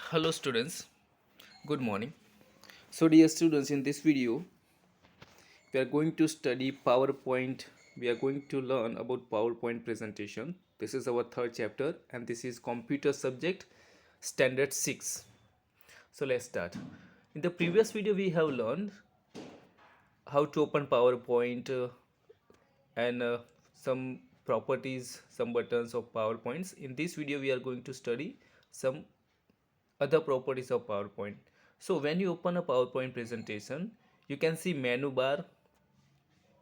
Hello students, good morning. So dear students, in this video we are going to study PowerPoint. We are going to learn about PowerPoint presentation. This is our third chapter and this is computer subject standard 6. So let's start. In the previous video we have learned how to open PowerPoint and some properties, some buttons of PowerPoints. In this video we are going to study some other properties of PowerPoint. So when you open a PowerPoint presentation, you can see menu bar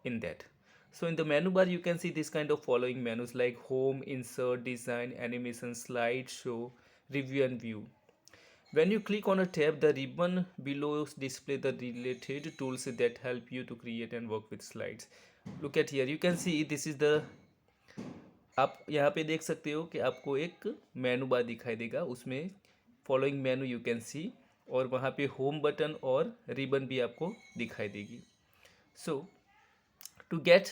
in that. So in the menu bar, you can see this kind of following menus like home, insert, design, animation, slide, show, review and view. When you click on a tab, the ribbon below display the related tools that help you to create and work with slides. Look at here, you can see this is the, आप यहाँ पे देख सकते हो कि आपको एक मेनू बार दिखाई देगा, उसमें फॉलोइंग मेनू यू कैन सी और वहाँ पे होम बटन और रिबन भी आपको दिखाई देगी. So to get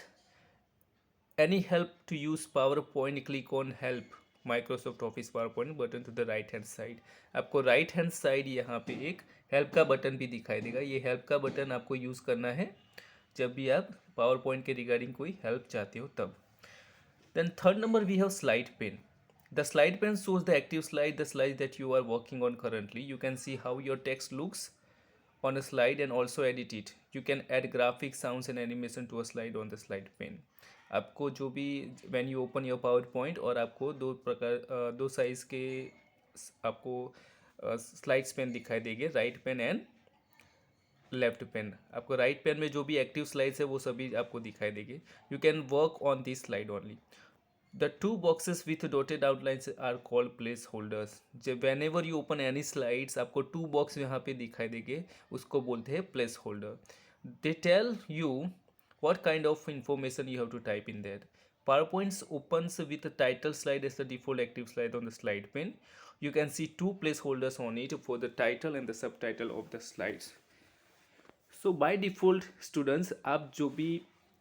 any help to use PowerPoint, click on help Microsoft Office PowerPoint button to the right hand side. आपको राइट हैंड साइड यहाँ पे एक हेल्प का बटन भी दिखाई देगा. ये हेल्प का बटन आपको यूज़ करना है जब भी आप पावर पॉइंट के रिगार्डिंग कोई हेल्प चाहते हो तब. Then third number we have slide pane. The slide pane shows the active slide, the slide that you are working on currently. You can see how your text looks on a slide and also edit it. You can add graphics, sounds and animation to a slide on the slide pane. आपको जो भी when you open your PowerPoint और आपको दो size के आपको slides pen दिखाई देंगे, right pen and left pen. आपको राइट पेन में जो भी एक्टिव स्लाइड्स है वो सभी आपको दिखाई देंगे. You can work on this slide only. The two boxes with dotted outlines are called placeholders. जब whenever you open any slides आपको two box यहाँ पे दिखाई देंगे, उसको बोलते हैं placeholder. They tell you what kind of information you have to type in there. PowerPoint opens with the title slide as the default active slide on the slide pane. You can see two placeholders on it for the title and the subtitle of the slides. So by default students, आप जो भी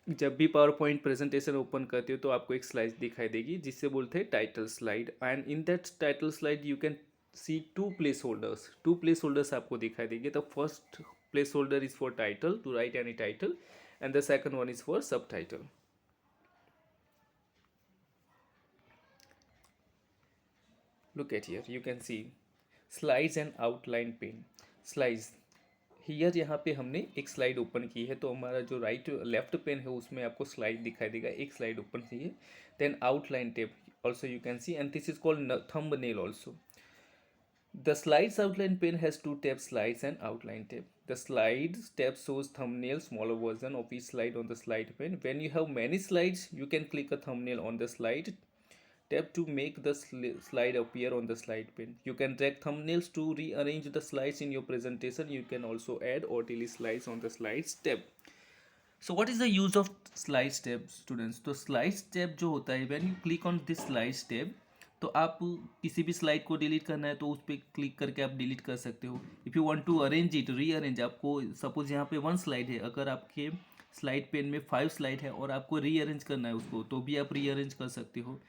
जब भी power point presentation open करते हो तो आपको एक स्लाइड दिखाई देगी जिससे बोलते हैं title slide. And in that title slide you can see two placeholders आपको दिखाई देंगे. The first placeholder is for title, to write any title, and the second one is for subtitle. Look at here, you can see slides and outline pane. Slides here यहाँ पे हमने एक slide open की है तो हमारा जो right left pen है उसमें आपको स्लाइड दिखाई देगा, एक स्लाइड ओपन की है. Then outline tab also you can see and this is called thumbnail also. The slides outline pane has two tabs, slides and outline tab. The slides tab shows thumbnail, smaller version of each slide on the slide pane. When you have many slides, you can click a thumbnail on the slide tab to make the slide appear on the slide pane. You can drag thumbnails to rearrange the slides in your presentation. You can also add or delete slides on the slides tab. So what is the use of slides tab students? तो slides tab जो होता है, when you click on this slides tab, तो आप किसी भी slide को delete करना है तो उस पर क्लिक करके आप डिलीट कर सकते हो. If you want to arrange it, rearrange, आपको सपोज यहाँ पे वन स्लाइड है, अगर आपके स्लाइड पेन में 5 स्लाइड है और आपको रीअरेंज करना है उसको तो भी आप रीअरेंज कर सकते हो.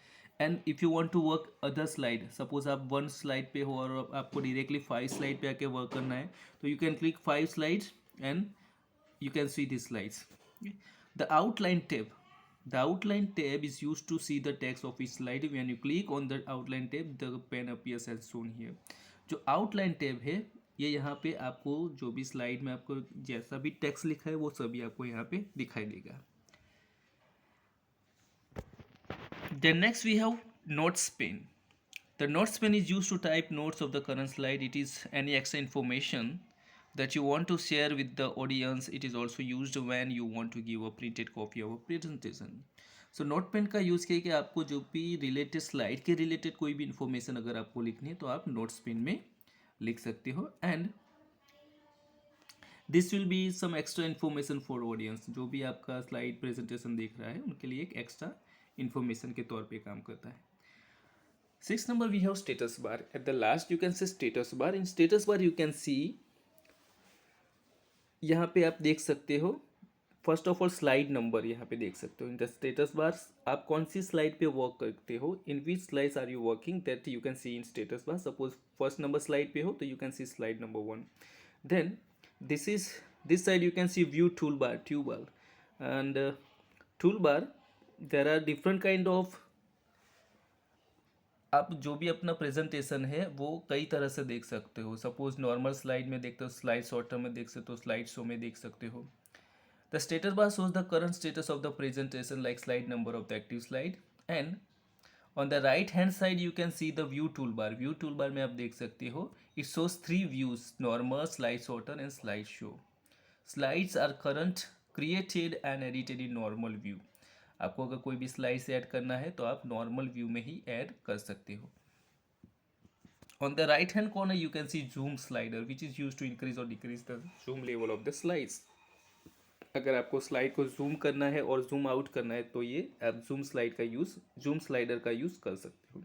And if you want to work other slide, suppose आप वन स्लाइड पे हो और आपको डायरेक्टली 5 स्लाइड पे आके वर्क करना है तो you can click 5 slides and you can see these slides. The outline tab. The outline tab is used to see the text of each slide. When you click on the outline tab, the pen appears as shown here. जो outline tab है ये यहाँ पे आपको जो भी slide में आपको जैसा भी टेक्स्ट लिखा है वो सभी आपको यहाँ पे दिखाई देगा. Then next we have notes pane. The notes pane is used to type notes of the current slide. It is any extra information that you want to share with the audience. It is also used when you want to give a printed copy of a presentation. So note pen का use किया कि आपको जो भी related slide के related कोई भी information अगर आपको लिखनी है तो आप नोट्स पेन में लिख सकते हो. And this will be some extra information for audience. जो भी आपका स्लाइड प्रेजेंटेशन देख रहा है उनके लिए एक एक्स्ट्रा इन्फॉर्मेशन के तौर पे काम करता है. 6 number we have status bar. At the last you can see status bar. In status bar you can see यहाँ पे आप देख सकते हो first of all slide number यहाँ पे देख सकते हो इन द स्टेटस बार, आप कौन सी स्लाइड पे वर्क करते हो, in which slides are you working, that you can see in status bar. Suppose first number slide पे हो तो you can see slide number 1. Then this side you can see view toolbar and toolbar. There are different kind of, आप जो भी अपना presentation है वो कई तरह से देख सकते हो. सपोज नॉर्मल स्लाइड में देखते हो, स्लाइड शॉर्टर में देख सकते हो, स्लाइड शो में देख सकते हो. The status bar shows the current status of the presentation like slide number of the active slide, and on the right hand side you can see the view toolbar. View toolbar में आप देख सकते हो, it shows 3 views: normal, slide sorter and slide show. Slides are current, created and edited in normal view. आपको अगर कोई भी slides add करना है तो आप नॉर्मल व्यू में ही ऐड कर सकते हो. On the right hand corner you can see zoom slider which is used to increase or decrease the zoom level of the slides. अगर आपको स्लाइड को जूम करना है और जूम आउट करना है तो ये आप जूम स्लाइडर का यूज़ कर सकते हो.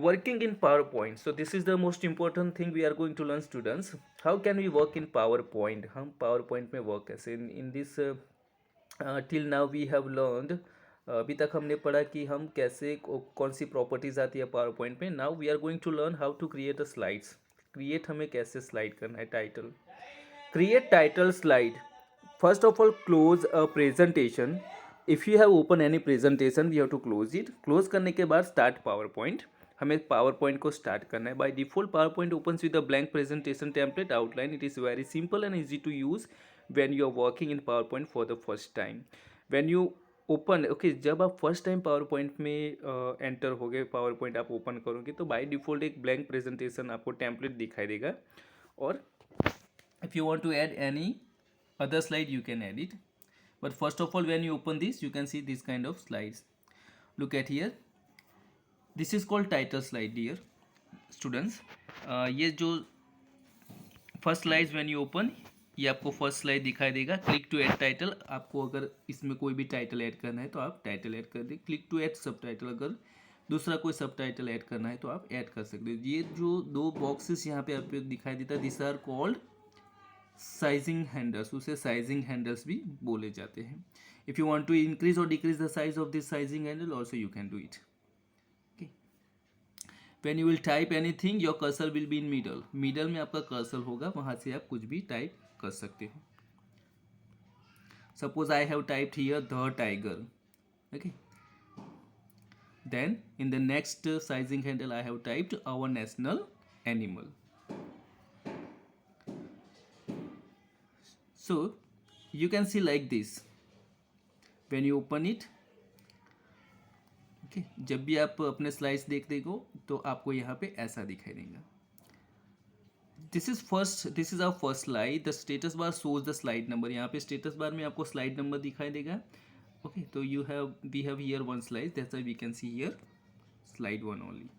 Working in PowerPoint. So this is the most important thing we are going to learn, students. How can we work in PowerPoint? हम PowerPoint में work कैसे in this till now we have learned. अभी तक हमने पढ़ा कि हम कैसे कौन सी प्रॉपर्टीज आती है पावर पॉइंट में. Now we are going to learn how to create a slides. Create हमें कैसे स्लाइड करना है. Title, create title slide. First of all close a presentation. If you have open any presentation we have to close it. Close करने के बाद start PowerPoint. हमें PowerPoint को start करना है. By default PowerPoint opens with a blank presentation template outline. It is very simple and easy to use when you are working in PowerPoint for the first time. When you open जब आप first time PowerPoint में enter हो गए, PowerPoint आप open करोगे तो by default एक blank presentation आपको टेम्पलेट दिखाई देगा. और if you want to add any other slide you can add it, but first of all when you open this you can see this kind of slides. Look at here, this is called title slide dear students. ये जो first slide when you open, ये आपको first slide दिखाई देगा. Click to add title. आपको अगर इसमें कोई भी टाइटल ऐड करना है तो आप टाइटल ऐड कर दें. क्लिक टू ऐड सब टाइटल. अगर दूसरा कोई सब टाइटल ऐड करना है तो आप ऐड कर सकते हो. ये जो दो बॉक्सेस यहाँ पे आपको दिखाई देता है, this are called sizing handles. उसे साइजिंग हैंडल्स भी बोले जाते हैं. If you want to increase और decrease the size of this sizing handle also you can do it. Okay, when you will type anything your cursor will be in middle. Middle में आपका cursor होगा, वहां से आप कुछ भी type कर सकते हो. Suppose I have typed here the tiger. Okay, then in the next sizing handle I have typed our national animal. So you can see like this when you open it. Okay, जब भी आप अपने slides देखते हो तो आपको यहाँ पे ऐसा दिखाई देगा. This is our first slide. The status bar shows the slide number. यहाँ पे स्टेटस बार में आपको स्लाइड नंबर दिखाई देगा. ओके, तो we have here one slide, that's why we can see here slide 1 only.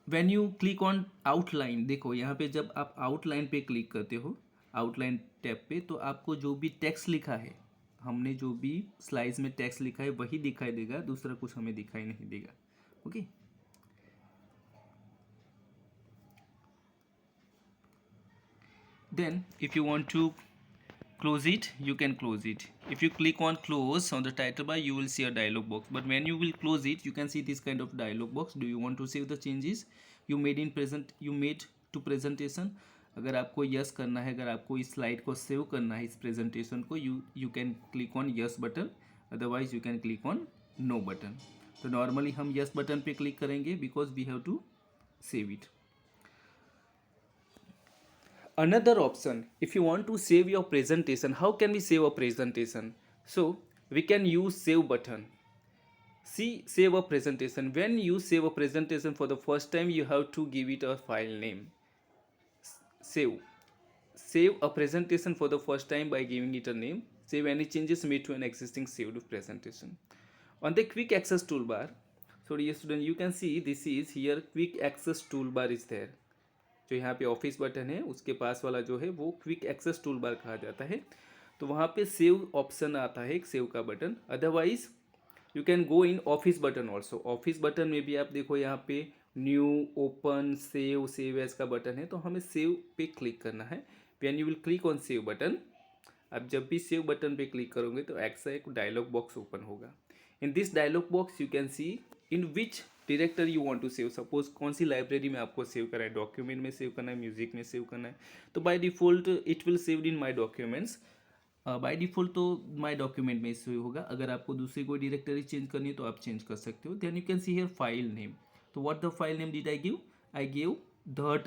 When you click on outline, देखो यहाँ पे जब आप आउटलाइन पे क्लिक करते हो, आउटलाइन टैब पे, तो आपको जो भी टेक्स्ट लिखा है, हमने जो भी स्लाइड्स में टेक्स्ट लिखा है वही दिखाई देगा, दूसरा कुछ हमें दिखाई नहीं देगा. Okay, then if you want to close it you can close it. If you click on close on the title bar you will see a dialog box, but when you will close it you can see this kind of dialog box. Do you want to save the changes you made to presentation? अगर आपको yes करना है, अगर आपको इस slide को save करना है, इस प्रेजेंटेशन को, you can click on yes button, otherwise you can click on no button. तो नॉर्मली हम यस बटन पे क्लिक करेंगे because we have to save it. Another option, if you want to save your presentation, how can we save a presentation? So we can use save button. See, save a presentation. When you save a presentation for the first time you have to give it a file name. Save a presentation for the first time by giving it a name. Save any changes made to an existing saved presentation. On the quick access toolbar, so dear student, you can see this is here quick access toolbar is there. जो यहाँ पे office button है उसके पास वाला जो है वो quick access tool bar कहा जाता है. तो वहाँ पे सेव ऑप्शन आता है, एक सेव का button. Otherwise you can go in office button also. Office button में भी आप देखो यहाँ पे new, open, save, save as का बटन है, तो हमें सेव पे क्लिक करना है. When you will click on save button, आप जब भी सेव बटन पे क्लिक करोगे तो ऐसा एक डायलॉग बॉक्स ओपन होगा. In this dialogue box you can see in which directory you want to save. Suppose कौन सी लाइब्रेरी में आपको सेव करना है, डॉक्यूमेंट में सेव करना है, म्यूजिक में सेव करना है, तो by default it will saved in my documents. By default तो माय डॉक्यूमेंट में सेव होगा. अगर आपको दूसरी कोई डायरेक्टरी चेंज करनी है तो आप चेंज कर सकते हो. Then you can see here file name. तो what the file name did I give the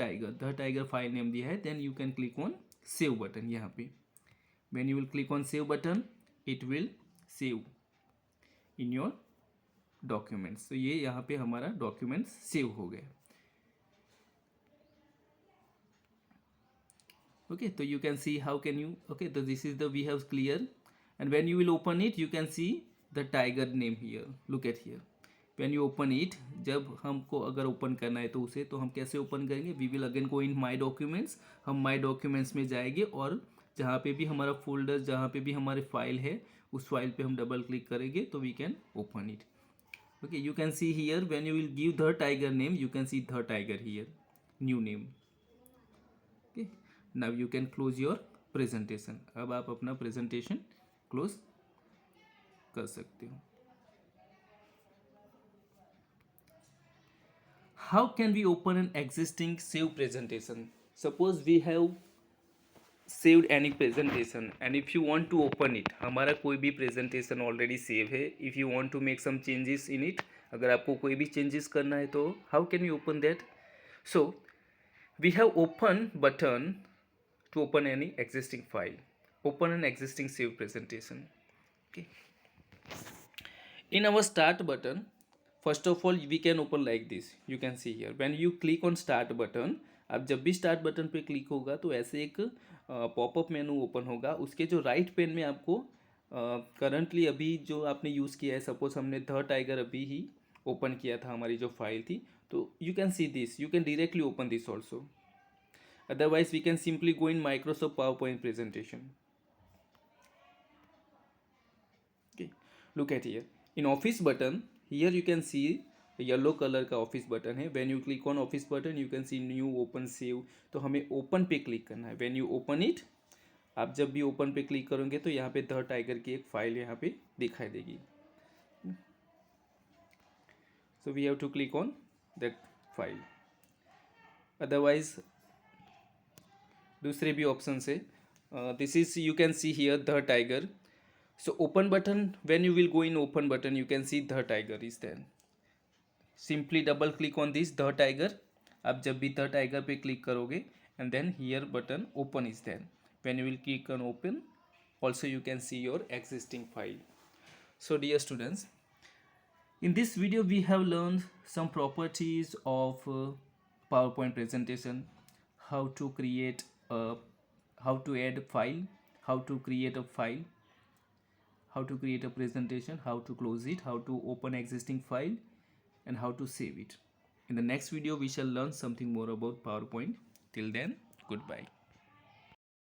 tiger file name दिया है. Then you can click on save button. यहाँ पे when you will click on save button it will save in your documents. तो ये यहाँ पे हमारा documents save हो गए. okay, so you can see how can you, okay, so this is the we have clear, and when you will open it you can see the tiger name here. look at here, when you open it, जब हमको अगर open करना है तो उसे, तो हम कैसे ओपन करेंगे, we will again go in my documents. हम माई डॉक्यूमेंट्स में जाएंगे और जहाँ पे भी हमारा फोल्डर, जहाँ पे भी हमारे फाइल है उस फाइल पे हम डबल क्लिक करेंगे तो we can open it. Okay, you can see here when you will give the tiger name you can see the tiger here, new name. Okay, now you can close your presentation. अब आप अपना presentation close कर सकते हो. How can we open an existing saved presentation? Suppose we have saved any presentation and if you want to open it, हमारा कोई भी presentation already save है. If you want to make some changes in it, अगर आपको कोई भी changes करना है तो how can you open that? So we have open button to open any existing file, open an existing saved presentation. Okay, in our start button, first of all we can open like this. You can see here when you click on start button, आप जब भी start button पे click होगा तो ऐसे एक popup menu open होगा. उसके जो राइट पेन में आपको करंटली अभी जो आपने यूज़ किया है, सपोज हमने द टाइगर अभी ही ओपन किया था, हमारी जो फाइल थी, तो you can see this, you can directly open this also. Otherwise we can simply go in Microsoft PowerPoint presentation. Okay, look at here in office button, here you can see yellow colour का office button है. When you click on office button you can see new, open, save. तो हमें open पे click करना है. When you open it, आप जब भी ओपन पे क्लिक करोगे तो यहाँ पे द टाइगर की एक फाइल यहाँ पे दिखाई देगी. So we have to click on that file. Otherwise दूसरे भी ऑप्शन है. This is, you can see here the tiger. So open button, when you will go in open button you can see the tiger is there. Simply double click on this the tiger. आप जब भी the tiger पे click करोगे and then here button open is there. When you will click on open, also you can see your existing file. So dear students, in this video we have learned some properties of PowerPoint presentation, how to create a, how to add file, how to create a file, how to create a presentation, how to close it, how to open existing file, and how to save it. In the next video we shall learn something more about PowerPoint. Till then, goodbye.